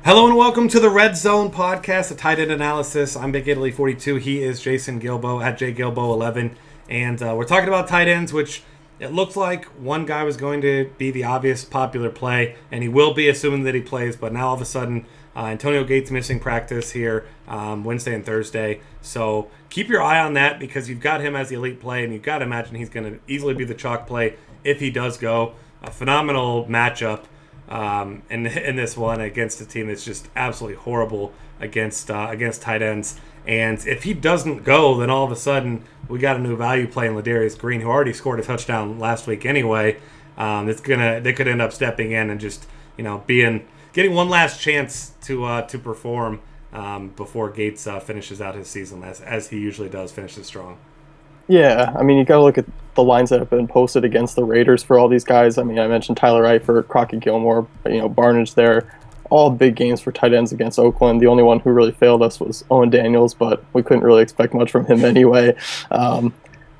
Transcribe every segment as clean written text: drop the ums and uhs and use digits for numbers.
Hello and welcome to the Red Zone podcast, a tight end analysis. I'm Big Italy 42. He is Jason Gilbo at JGilbo11. And we're talking about tight ends, which it looked like one guy was going to be the obvious popular play, and he will be, assuming that he plays. But now all of a sudden, Antonio Gates missing practice here Wednesday and Thursday. So keep your eye on that because you've got him as the elite play, and you've got to imagine he's going to easily be the chalk play if he does go. A phenomenal matchup. In this one against a team that's just absolutely horrible against tight ends. And if he doesn't go, then all of a sudden we got a new value play in Ladarius Green, who already scored a touchdown last week anyway. They could end up stepping in and just getting one last chance to perform before Gates finishes out his season as he usually does, finishes strong. Yeah, I mean, you got to look at the lines that have been posted against the Raiders for all these guys. I mean, I mentioned Tyler Eifert, Crockett Gilmore, Barnage there. All big games for tight ends against Oakland. The only one who really failed us was Owen Daniels, but we couldn't really expect much from him anyway. I'm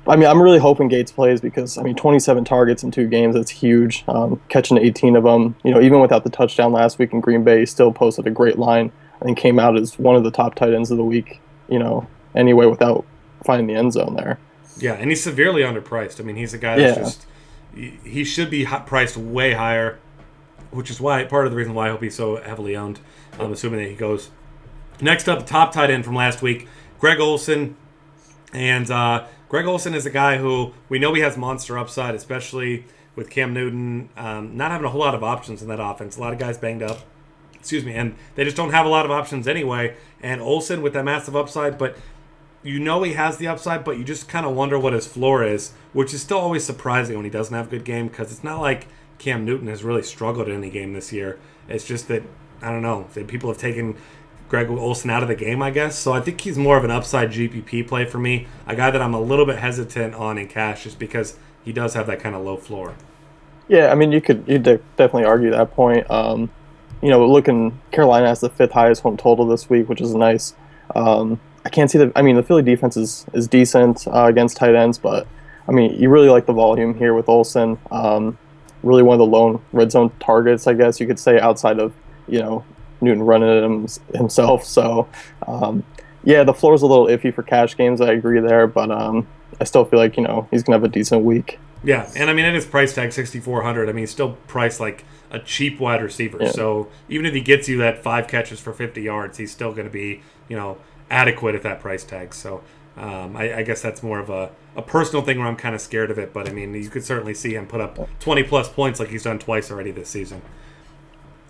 really hoping Gates plays because, 27 targets in 2 games, that's huge. Catching 18 of them, even without the touchdown last week in Green Bay, he still posted a great line. I think came out as one of the top tight ends of the week, anyway, without finding the end zone there. Yeah, and he's severely underpriced. I mean, he's a guy that's he should be priced way higher, which is why part of the reason why he'll be so heavily owned. I'm assuming that he goes. Next up, the top tight end from last week, Greg Olson. And Greg Olson is a guy who we know he has monster upside, especially with Cam Newton not having a whole lot of options in that offense. A lot of guys banged up. And they just don't have a lot of options anyway. And Olson with that massive upside, but he has the upside, but you just kind of wonder what his floor is, which is still always surprising when he doesn't have a good game because it's not like Cam Newton has really struggled in any game this year. It's just that, I don't know, that people have taken Greg Olson out of the game, I guess. So I think he's more of an upside GPP play for me, a guy that I'm a little bit hesitant on in cash just because he does have that kind of low floor. Yeah, you'd definitely argue that point. Looking, Carolina has the 5th highest home total this week, which is nice. I can't see the Philly defense is decent against tight ends, but you really like the volume here with Olson. Really one of the lone red zone targets, I guess you could say, outside of Newton running it himself. So the floor is a little iffy for cash games. I agree there, but I still feel like he's gonna have a decent week. Yeah, and at his price tag $6,400, he's still priced like a cheap wide receiver. Yeah. So even if he gets you that 5 catches for 50 yards, he's still going to be adequate at that price tag. So I guess that's more of a personal thing where I'm kind of scared of it. But you could certainly see him put up 20 plus points like he's done twice already this season.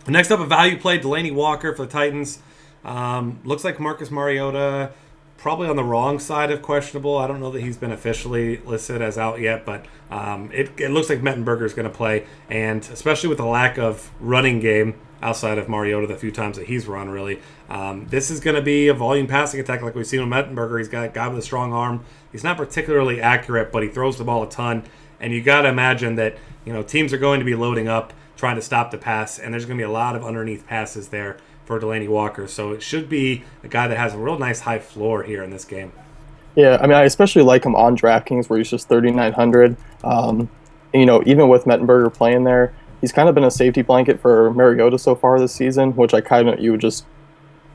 Next up, a value play, Delanie Walker for the Titans. Looks like Marcus Mariota probably on the wrong side of questionable. I don't know that he's been officially listed as out yet, but it looks like Mettenberger is going to play. And especially with the lack of running game outside of Mariota the few times that he's run, really. This is going to be a volume passing attack like we've seen with Mettenberger. He's got a guy with a strong arm. He's not particularly accurate, but he throws the ball a ton. And you got to imagine that teams are going to be loading up, trying to stop the pass, and there's going to be a lot of underneath passes there for Delanie Walker. So it should be a guy that has a real nice high floor here in this game. Yeah, I especially like him on DraftKings where he's just 3,900. Even with Mettenberger playing there, he's kind of been a safety blanket for Mariota so far this season, which you would just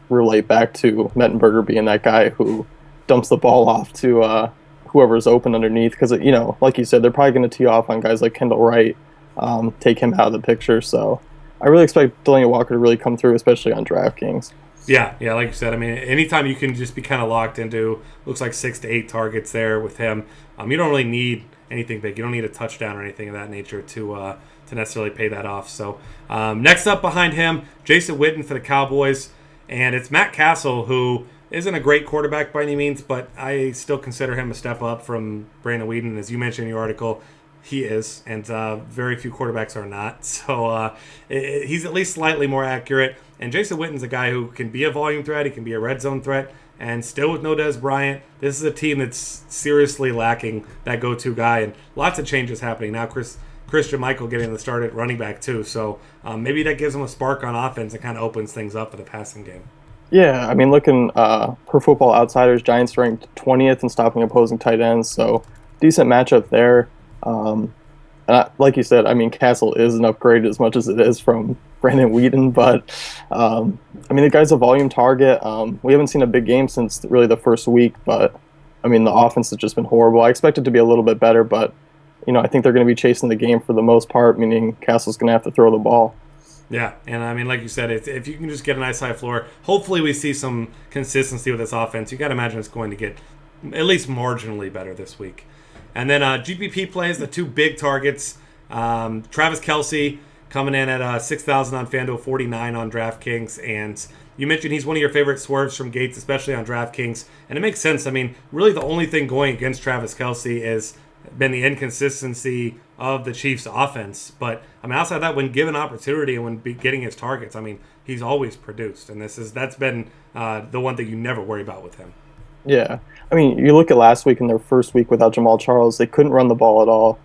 relate back to Mettenberger being that guy who dumps the ball off to whoever's open underneath. Because, like you said, they're probably going to tee off on guys like Kendall Wright, take him out of the picture. So I really expect Delanie Walker to really come through, especially on DraftKings. Yeah, like you said, anytime you can just be kind of locked into, looks like 6 to 8 targets there with him. You don't really need anything big. You don't need a touchdown or anything of that nature to necessarily pay that off. So next up behind him, Jason Witten for the Cowboys. And it's Matt Castle, who isn't a great quarterback by any means, but I still consider him a step up from Brandon Whedon. As you mentioned in your article, he is, and very few quarterbacks are not. So he's at least slightly more accurate. And Jason Witten's a guy who can be a volume threat. He can be a red zone threat. And still with no Dez Bryant, this is a team that's seriously lacking that go-to guy. And lots of changes happening. Now Christian Michael getting the start at running back too. So maybe that gives him a spark on offense and kind of opens things up for the passing game. Yeah, looking per Football Outsiders, Giants ranked 20th in stopping opposing tight ends. So decent matchup there. And like you said, Castle is an upgrade as much as it is from Brandon Whedon, but I mean, the guy's a volume target. We haven't seen a big game since really the first week, but I mean, the offense has just been horrible. I expect it to be a little bit better, but I think they're going to be chasing the game for the most part, meaning Castle's going to have to throw the ball. Yeah, and I mean, like you said, if you can just get a nice high floor, hopefully we see some consistency with this offense. You got to imagine it's going to get at least marginally better this week. And then GPP plays, the two big targets. Travis Kelce coming in at 6,000 on FanDuel, 49 on DraftKings. And you mentioned he's one of your favorite swerves from Gates, especially on DraftKings. And it makes sense. I mean, really the only thing going against Travis Kelce has been the inconsistency of the Chiefs' offense. But, I mean, outside of that, when given opportunity and when getting his targets, I mean, he's always produced. And that's been the one thing you never worry about with him. Yeah. I mean, you look at last week in their first week without Jamal Charles, they couldn't run the ball at all.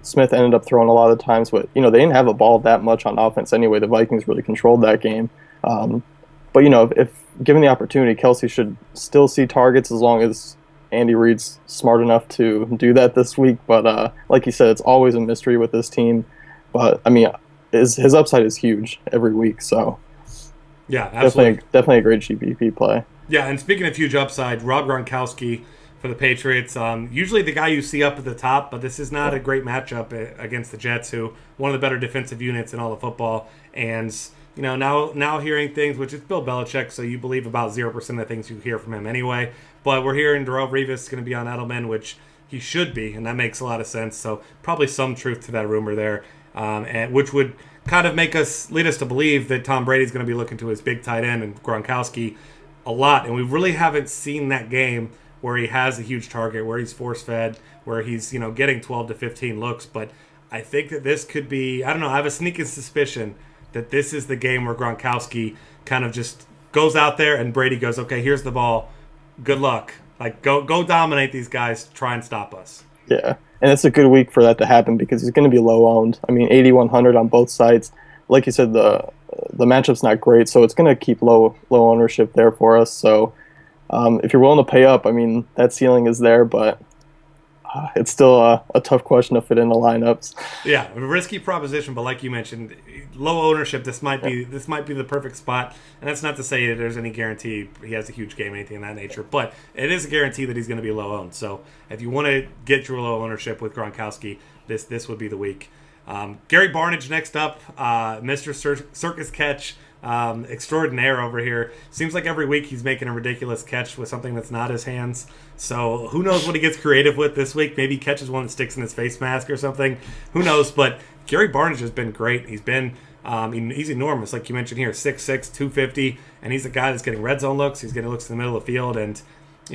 Smith ended up throwing a lot of times, but they didn't have the ball that much on offense anyway. The Vikings really controlled that game. But if given the opportunity, Kelce should still see targets as long as Andy Reid's smart enough to do that this week. But like you said, it's always a mystery with this team. But I mean, his upside is huge every week. So yeah, absolutely, definitely a great GPP play. Yeah, and speaking of huge upside, Rob Gronkowski for the Patriots. Usually the guy you see up at the top, but this is not a great matchup against the Jets, who one of the better defensive units in all of football. And now hearing things, which is Bill Belichick, so you believe about 0% of the things you hear from him anyway. But we're hearing Darrelle Revis is going to be on Edelman, which he should be, and that makes a lot of sense. So probably some truth to that rumor there, and which would kind of lead us to believe that Tom Brady's going to be looking to his big tight end and Gronkowski a lot, and we really haven't seen that game where he has a huge target, where he's force-fed, where he's getting 12 to 15 looks. But I think that this could be, I don't know, I have a sneaking suspicion that this is the game where Gronkowski kind of just goes out there and Brady goes, okay, here's the ball, good luck, like go dominate these guys, try and stop us. Yeah, and it's a good week for that to happen because he's going to be low owned. I mean, 8,100 on both sides. Like you said, the matchup's not great, so it's going to keep low ownership there for us. So if you're willing to pay up, I mean, that ceiling is there, but it's still a tough question to fit in the lineups. Yeah, a risky proposition, but like you mentioned, low ownership. This might be the perfect spot, and that's not to say that there's any guarantee he has a huge game, anything of that nature. But it is a guarantee that he's going to be low owned. So if you want to get your low ownership with Gronkowski, this would be the week. Gary Barnidge next up, Mr. Circus Catch extraordinaire over here. Seems like every week he's making a ridiculous catch with something that's not his hands. So who knows what he gets creative with this week? Maybe he catches one that sticks in his face mask or something. Who knows? But Gary Barnidge has been great. He's been he's enormous, like you mentioned here, 6'6", 250, and he's a guy that's getting red zone looks. He's getting looks in the middle of the field, and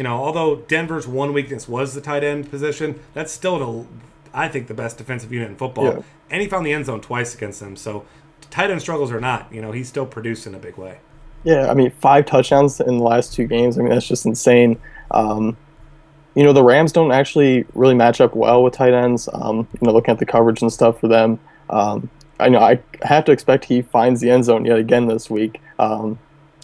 although Denver's one weakness was the tight end position, that's still I think the best defensive unit in football. Yeah. And he found the end zone twice against them. So tight end struggles or not, he's still produced in a big way. Yeah, I mean, 5 touchdowns in the last 2 games. I mean, that's just insane. The Rams don't actually really match up well with tight ends. Looking at the coverage and stuff for them. I have to expect he finds the end zone yet again this week.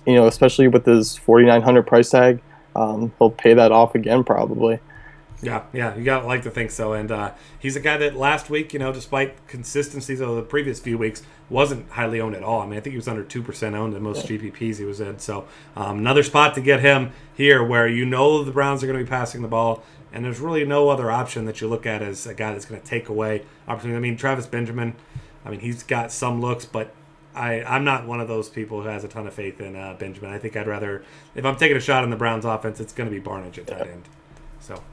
Especially with his 4,900 price tag, he'll pay that off again probably. Yeah, you gotta like to think so. And he's a guy that last week, despite consistencies of the previous few weeks, wasn't highly owned at all. I mean, I think he was under 2% owned in most GPPs he was in. So another spot to get him here where the Browns are going to be passing the ball, and there's really no other option that you look at as a guy that's going to take away opportunity. I mean, Travis Benjamin, he's got some looks, but I'm not one of those people who has a ton of faith in Benjamin. I think I'd rather, if I'm taking a shot on the Browns offense, it's going to be Barnidge at tight end. So.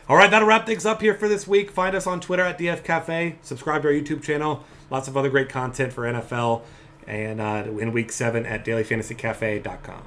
All right, that'll wrap things up here for this week. Find us on Twitter at DF Cafe. Subscribe to our YouTube channel. Lots of other great content for NFL and in Week 7 at dailyfantasycafe.com.